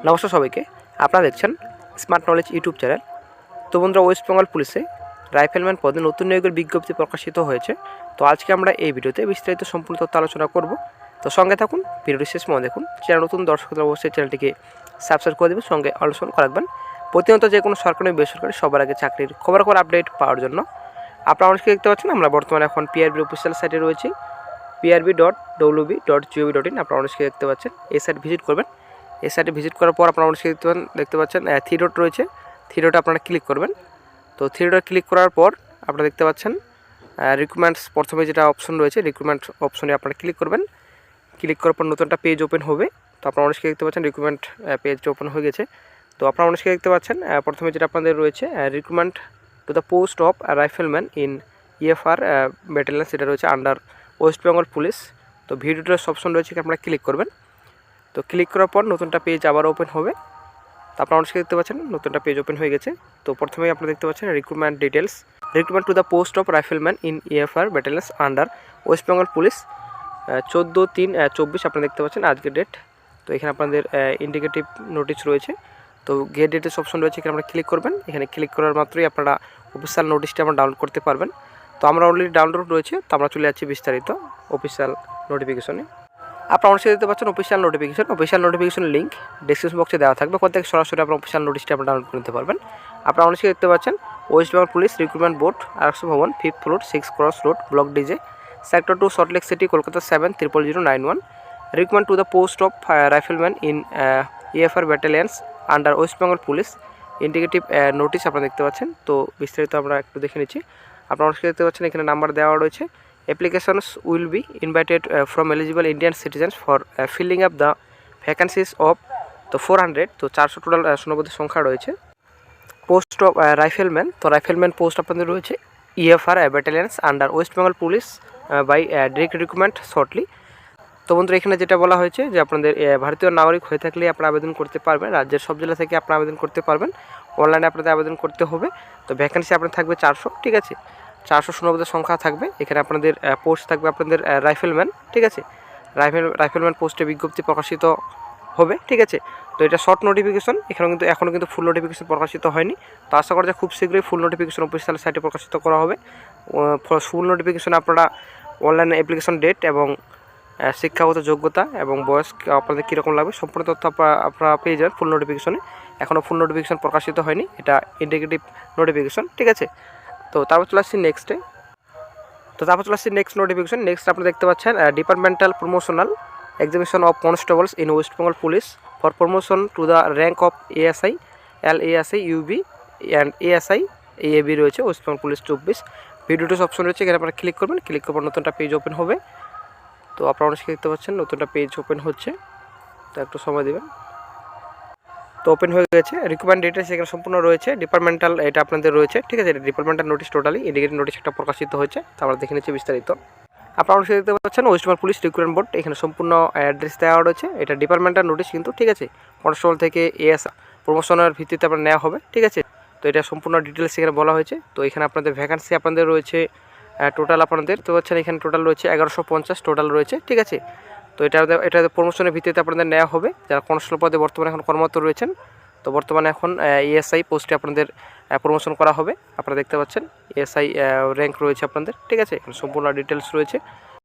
নমস্কার সবাইকে, আপনারা দেখছেন স্মার্ট নলেজ ইউটিউব চ্যানেল। তো বন্ধুরা, ওয়েস্ট বেঙ্গল পুলিশে রাইফেলম্যান পদে নতুন নিয়োগের বিজ্ঞপ্তি প্রকাশিত হয়েছে। তো আজকে আমরা এই ভিডিওতে বিস্তারিত সম্পূর্ণ তথ্য আলোচনা করব। তো সঙ্গে থাকুন, ভিডিওটি শেষ মনে দেখুন। চ্যানেল নতুন দর্শকরা অবশ্যই চ্যানেলটিকে সাবস্ক্রাইব করে দেবেন, সঙ্গে আলোচনা রাখবেন। প্রতিনিয়ত যে কোনো সরকারি বেসরকারি সবার আগে চাকরির খবর আপডেট পাওয়ার জন্য আপনারা অনেকে দেখতে পাচ্ছেন, আমরা বর্তমানে এখন পিআরবি অফিসিয়াল সাইটে রয়েছি, prb.wb.gov.in। আপনারা অনেকে দেখতে পাচ্ছেন, এই সাইট ভিজিট করবেন। এই সাইটে ভিজিট করার পর আপনারা অনেকে দেখতে পাচ্ছেন থ্রি ডট রয়েছে, থ্রি ডটে আপনারা ক্লিক করবেন। তো থ্রি ডটে ক্লিক করার পর আপনারা দেখতে পাচ্ছেন রিক্রুটমেন্টস প্রথমে যেটা অপশন রয়েছে, রিক্রুটমেন্ট অপশনে আপনারা ক্লিক করবেন। ক্লিক করার পর নতুন একটা পেজ ওপেন হবে। তো আপনারা অনেকে দেখতে পাচ্ছেন রিক্রুটমেন্ট পেজটা ওপেন হয়ে গেছে। তো আপনারা অনেকে দেখতে পাচ্ছেন প্রথমে যেটা আপনাদের রয়েছে recruitment to the post of rifleman in EFR battalion, সেটা রয়েছে আন্ডার ওয়েস্ট বেঙ্গল পুলিশ। তো ভিডিওটার অপশন রয়েছে, আপনারা ক্লিক করবেন। তো ক্লিক করার পর নতুনটা পেজ আবার ওপেন হবে। তো আপনারা অনেকে দেখতে পাচ্ছেন নতুনটা পেজ ওপেন হয়ে গেছে। তো প্রথমেই আপনারা দেখতে পাচ্ছেন recruitment details, recruitment to the post of rifleman in EFR battalions under West Bengal police 14/3/24 আপনারা দেখতে পাচ্ছেন আজকের ডেট। তো এখানে আপনাদের ইন্ডিকেটিভ নোটিশ রয়েছে। তো গেট ডিটেলস অপশন রয়েছে, এখানে আপনারা ক্লিক করবেন। এখানে ক্লিক করার মাত্রই আপনারা অফিসিয়াল নোটিশটা আমরা ডাউনলোড করতে পারবেন। তো আমরা অলরেডি ডাউনলোড রয়েছে, তো আমরা চলে যাচ্ছি বিস্তারিত অফিসিয়াল নোটিফিকেশনে। আপনারা অবশ্যই দেখতে পাচ্ছেন অফিসিয়াল নোটিফিকেশন লিঙ্ক ডেসক্রিপশন বক্সে দেওয়া থাকবে। কোথা থেকে সরাসরি আপনার অফিসিয়াল নোটিশটা আপনারা ডাউনলোড করে নিতে পারবেন। আপনারা অবশ্যই দেখতে পাচ্ছেন West Bengal police recruitment board, RX ভবন, 5th floor, 6 cross road, block DJ, sector 2, Salt Lake city, Kolkata 700091। Recruitment to the post of rifleman in EFR battalions under West Bengal police indicative notice আপনারা দেখতে পাচ্ছেন। তো বিস্তারিত আমরা একটু দেখে নিচ্ছি। আপনারা অবশ্যই দেখতে পাচ্ছেন এখানে নাম্বার দেওয়া রয়েছে। Applications will be invited from eligible Indian citizens for filling up the vacancies of the 400, তো 400 টোটাল শূন্যপদের সংখ্যা রয়েছে। পোস্ট অফ রাইফেলম্যান, তো রাইফেলম্যান পোস্ট আপনাদের রয়েছে EFR battalions under West Bengal police by direct recruitment shortly. তো বন্ধুরা, এখানে যেটা বলা হয়েছে যে আপনাদের ভারতীয় নাগরিক হয়ে থাকলে আপনারা আবেদন করতে পারবেন। রাজ্যের সব জেলা থেকে আপনারা আবেদন করতে পারবেন। অনলাইনে আপনাদের আবেদন করতে হবে। তো ভ্যাকেন্সি আপনার থাকবে 400, ঠিক আছে, 400 শূন্যপদের সংখ্যা থাকবে। এখানে আপনাদের পোস্ট থাকবে আপনাদের রাইফেলম্যান, ঠিক আছে, রাইফেলম্যান পোস্টে বিজ্ঞপ্তি প্রকাশিত হবে, ঠিক আছে। তো এটা শর্ট নোটিফিকেশন, এখনও কিন্তু ফুল নোটিফিকেশন প্রকাশিত হয়নি। তো আশা করা যায় খুব শীঘ্রই ফুল নোটিফিকেশন অফিসিয়াল সাইটে প্রকাশিত করা হবে। ফুল নোটিফিকেশন আপনারা অনলাইনে অ্যাপ্লিকেশন ডেট এবং শিক্ষাগত যোগ্যতা এবং বয়স আপনাদের কীরকম লাগবে সম্পূর্ণ তথ্য আপনারা পেয়ে যাবেন ফুল নোটিফিকেশনে। এখনও ফুল নোটিফিকেশন প্রকাশিত হয়নি, এটা ইন্ডিকেটিভ নোটিফিকেশন, ঠিক আছে। তো তারপর চলে আসছি নেক্সটে। Next notification. নেক্সট আপনারা দেখতে পাচ্ছেন departmental promotional examination of constables in West Bengal police for promotion to the rank of ASI, LASI, UB and ASI AAB রয়েছে ওয়েস্ট বেঙ্গল পুলিশ 24। ভিডিওটিস অপশন রয়েছে, এখানে আপনারা ক্লিক করবেন। ক্লিক করার পর নতুনটা পেজ ওপেন হবে। তো আপনারা অনেকে দেখতে পাচ্ছেন নতুনটা পেজ ওপেন হচ্ছে, তো একটু সময় দেবেন। তো ওপেন হয়ে গেছে। রিক্রুটমেন্ট ডিটেলস এখানে সম্পূর্ণ রয়েছে। ডিপার্টমেন্টাল এটা আপনাদের রয়েছে, ঠিক আছে। Departmental notice totally indicative notice একটা প্রকাশিত হয়েছে, তো আমরা দেখে নিচ্ছি বিস্তারিত। আপনারা অবশ্যই দেখতে পাচ্ছেন West Bengal police recruitment board, এখানে সম্পূর্ণ অ্যাড্রেস দেওয়া রয়েছে। এটা ডিপার্টমেন্টাল নোটিশ কিন্তু, ঠিক আছে, কনস্টেবল থেকে এএস প্রমোশনের ভিত্তিতে আপনার নেওয়া হবে, ঠিক আছে। তো এটা সম্পূর্ণ ডিটেলস এখানে বলা হয়েছে। তো এখানে আপনাদের ভ্যাকান্সি আপনাদের রয়েছে টোটাল আপনাদের তো পাচ্ছেন এখানে টোটাল রয়েছে 1150 টোটাল রয়েছে, ঠিক আছে। তো এটা প্রমোশনের ভিত্তিতে আপনাদের নেওয়া হবে যারা কনস্টেবল পদে বর্তমানে এখন কর্মরত রয়েছেন। তো বর্তমানে এখন ESI পোস্টে আপনাদের প্রমোশন করা হবে। আপনারা দেখতে পাচ্ছেন ESI র্যাঙ্ক রয়েছে আপনাদের, ঠিক আছে, এখানে সম্পূর্ণ ডিটেলস রয়েছে।